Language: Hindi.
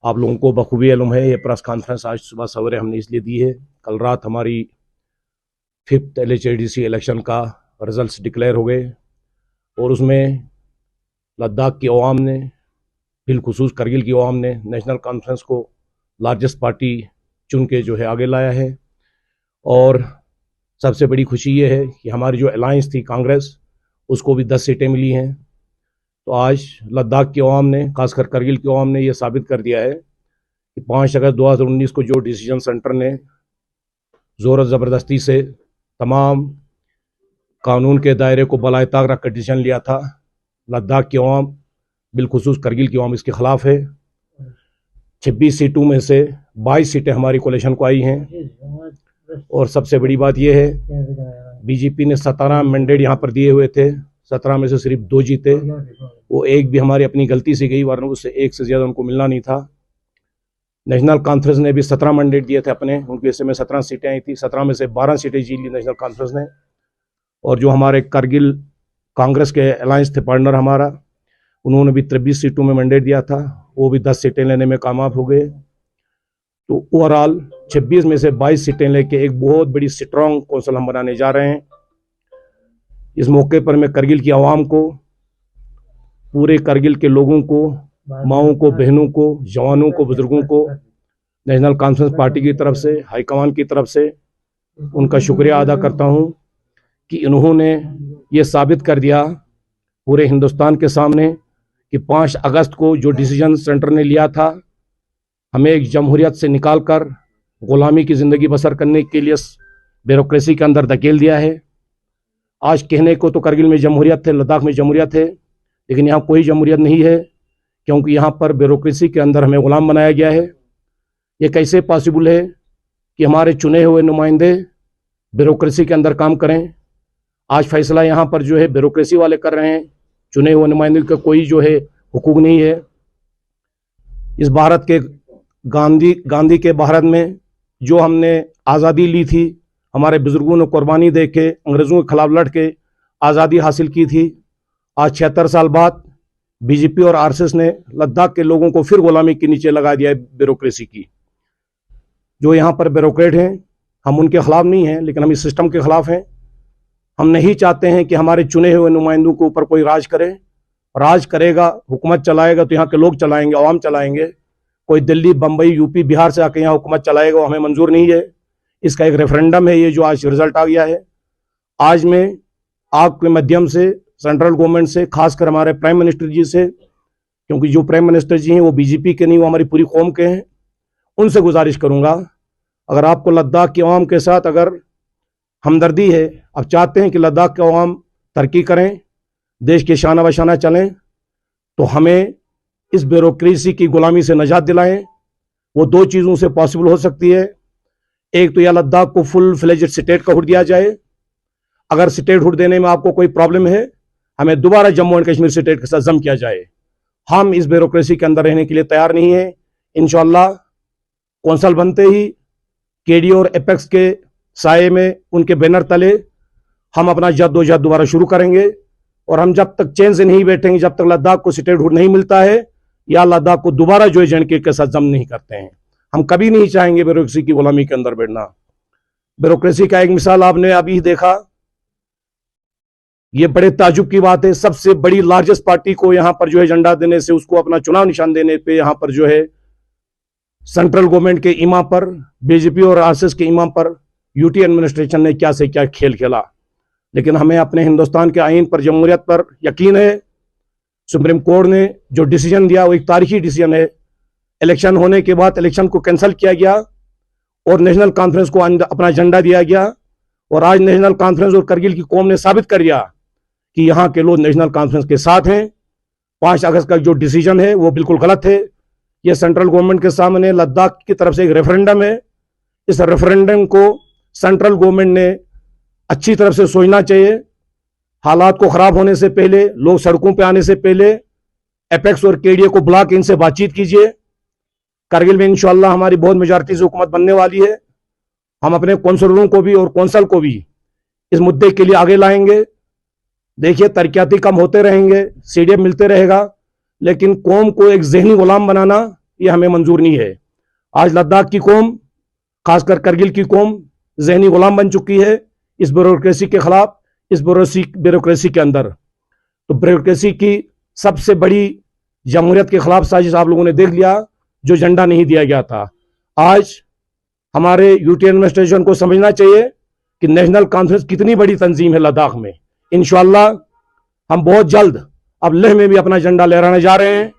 आप लोगों को बखूबी मालूम है, ये प्रेस कॉन्फ्रेंस आज सुबह सवेरे हमने इसलिए दी है। कल रात हमारी 5th LHADC इलेक्शन का रिजल्ट्स डिक्लेयर हो गए और उसमें लद्दाख की अवाम ने, बिलखुसूस करगिल की अवाम ने नेशनल कॉन्फ्रेंस को लार्जेस्ट पार्टी चुन के जो है आगे लाया है। और सबसे बड़ी खुशी ये है कि हमारी जो अलायंस थी कांग्रेस, उसको भी 10 सीटें मिली हैं। तो आज लद्दाख की अवाम ने, खासकर करगिल की अवाम ने यह साबित कर दिया है कि 5 अगस्त 2019 को जो डिसीजन सेंटर ने ज़ोर ज़बरदस्ती से तमाम कानून के दायरे को बलाए ताक रख कर डिसीजन लिया था, लद्दाख की अवाम, बिलखुसूस करगिल की अवाम इसके खिलाफ है। 26 सीटों में से 22 सीटें हमारी कोalition को आई हैं। और सबसे बड़ी बात यह है, बीजेपी ने 17 मैंडेट यहाँ पर दिए हुए थे, 17 में से सिर्फ 2 जीते। वो एक भी हमारी अपनी गलती से गई, वरना उससे एक से ज़्यादा उनको मिलना नहीं था। नेशनल कॉन्फ्रेंस ने भी 17 मैंडेट दिए थे अपने, उनके हिस्से में 17 सीटें आई थी। 17 में से 12 सीटें जीत ली नेशनल कॉन्फ्रेंस ने। और जो हमारे करगिल कांग्रेस के अलायंस थे पार्टनर हमारा, उन्होंने भी 23 सीटों में मैंडेट दिया था, वो भी 10 सीटें लेने में कामयाब हो गए। तो ओवरऑल 26 में से 22 सीटें लेके एक बहुत बड़ी स्ट्रॉन्ग कौंसिल हम बनाने जा रहे हैं। इस मौके पर मैं करगिल की आवाम को, पूरे करगिल के लोगों को, माओं को, बहनों को, जवानों को, बुजुर्गों को नेशनल कॉन्फ्रेंस पार्टी की तरफ से, हाईकमान की तरफ से उनका शुक्रिया अदा करता हूं कि इन्होंने ये साबित कर दिया पूरे हिंदुस्तान के सामने कि 5 अगस्त को जो डिसीजन सेंटर ने लिया था, हमें एक जमहूरियत से निकालकर गुलामी की ज़िंदगी बसर करने के लिए ब्यूरोक्रेसी के अंदर धकेल दिया है। आज कहने को तो करगिल में जमहूरियत थे, लद्दाख में जमहूरियत है, लेकिन यहाँ कोई जमहूरियत नहीं है, क्योंकि यहाँ पर ब्यूरोक्रेसी के अंदर हमें गुलाम बनाया गया है। ये कैसे पॉसिबल है कि हमारे चुने हुए नुमाइंदे ब्यूरोक्रेसी के अंदर काम करें? आज फैसला यहाँ पर जो है ब्यूरोक्रेसी वाले कर रहे हैं, चुने हुए नुमाइंदे का कोई जो है हुकूक नहीं है। इस भारत के गांधी के भारत में जो हमने आज़ादी ली थी, हमारे बुजुर्गों ने कुर्बानी दे के, अंग्रेज़ों के खिलाफ लड़ के आज़ादी हासिल की थी। आज 76 साल बाद बीजेपी और आरएसएस ने लद्दाख के लोगों को फिर गुलामी के नीचे लगा दिया है ब्यूरोक्रेसी की। जो यहाँ पर ब्यूरोक्रेट हैं, हम उनके खिलाफ नहीं हैं, लेकिन हम इस सिस्टम के खिलाफ हैं। हम नहीं चाहते हैं कि हमारे चुने हुए नुमाइंदों के ऊपर कोई राज करे। राज करेगा, हुकूमत चलाएगा तो यहाँ के लोग चलाएंगे, अवाम चलाएंगे। कोई दिल्ली, बम्बई, यूपी, बिहार से आके यहाँ हुकूमत चलाएगा, वो हमें मंजूर नहीं है। इसका एक रेफरेंडम है ये जो आज रिजल्ट आ गया है। आज मैं आपके माध्यम से सेंट्रल गवर्नमेंट से, खासकर हमारे प्राइम मिनिस्टर जी से, क्योंकि जो प्राइम मिनिस्टर जी हैं वो बीजेपी के नहीं, वो हमारी पूरी कौम के हैं, उनसे गुजारिश करूंगा, अगर आपको लद्दाख की अवाम के साथ अगर हमदर्दी है, आप चाहते हैं कि लद्दाख के अवाम तरक्की करें, देश के शाना बशाना चलें, तो हमें इस ब्यूरोक्रेसी की गुलामी से निजात दिलाएं। वो 2 चीज़ों से पॉसिबल हो सकती है। एक तो या लद्दाख को फुल फ्लेजेड स्टेट का हुड दिया जाए। अगर स्टेट हुड देने में आपको कोई प्रॉब्लम है, हमें दोबारा जम्मू एंड कश्मीर स्टेट के साथ जम किया जाए। हम इस ब्यूरोक्रेसी के अंदर रहने के लिए तैयार नहीं है। इंशाअल्लाह कौंसल बनते ही केडी और एपेक्स के साये में, उनके बैनर तले हम अपना जद्दोजहद दोबारा शुरू करेंगे। और हम जब तक चैन से नहीं बैठेंगे, जब तक लद्दाख को स्टेट हुड नहीं मिलता है या लद्दाख को दोबारा जो एजेंडे के साथ जम नहीं करते हैं, हम कभी नहीं चाहेंगे ब्यूरोक्रेसी की गुलामी के अंदर बैठना। ब्यूरोक्रेसी का एक मिसाल आपने अभी देखा, ये बड़े ताजुब की बात है, सबसे बड़ी लार्जेस्ट पार्टी को यहां पर जो है झंडा देने से, उसको अपना चुनाव निशान देने पे यहां पर जो है सेंट्रल गवर्नमेंट के इमाम पर, बीजेपी और आरएसएस के इमाम पर यूटी एडमिनिस्ट्रेशन ने क्या से क्या खेल खेला। लेकिन हमें अपने हिंदुस्तान के आईन पर, जमहूरियत पर यकीन है। सुप्रीम कोर्ट ने जो डिसीजन दिया वो एक तारीखी डिसीजन है। इलेक्शन होने के बाद इलेक्शन को कैंसिल किया गया और नेशनल कॉन्फ्रेंस को अपना झंडा दिया गया। और आज नेशनल कॉन्फ्रेंस और करगिल की कौम ने साबित कर दिया कि यहाँ के लोग नेशनल कॉन्फ्रेंस के साथ हैं। 5 अगस्त का जो डिसीजन है वो बिल्कुल गलत है। ये सेंट्रल गवर्नमेंट के सामने लद्दाख की तरफ से एक रेफरेंडम है। इस रेफरेंडम को सेंट्रल गवर्नमेंट ने अच्छी तरफ से सोचना चाहिए। हालात को खराब होने से पहले, लोग सड़कों पे आने से पहले एपेक्स और केडीए को बुला के इनसे बातचीत कीजिए। करगिल में इंशाअल्लाह हमारी बहुत मेजॉरिटी से हुकूमत बनने वाली है। हम अपने कौंसलरों को भी और कौंसल को भी इस मुद्दे के लिए आगे लाएंगे। देखिए, तरक्याती कम होते रहेंगे, सीडीएम मिलते रहेगा, लेकिन कौम को एक जहनी गुलाम बनाना ये हमें मंजूर नहीं है। आज लद्दाख की कौम, खासकर करगिल की कौम जहनी गुलाम बन चुकी है इस ब्यूरोक्रेसी के खिलाफ, इस ब्यूरोक्रेसी के अंदर। तो ब्यूरोक्रेसी की सबसे बड़ी जमहूरियत के खिलाफ साजिश आप लोगों ने देख लिया, जो झंडा नहीं दिया गया था। आज हमारे यूटी एडमिनिस्ट्रेशन को समझना चाहिए कि नेशनल कॉन्फ्रेंस कितनी बड़ी तंजीम है लद्दाख में। इंशाअल्लाह हम बहुत जल्द अब लेह में भी अपना झंडा लहराने जा रहे हैं।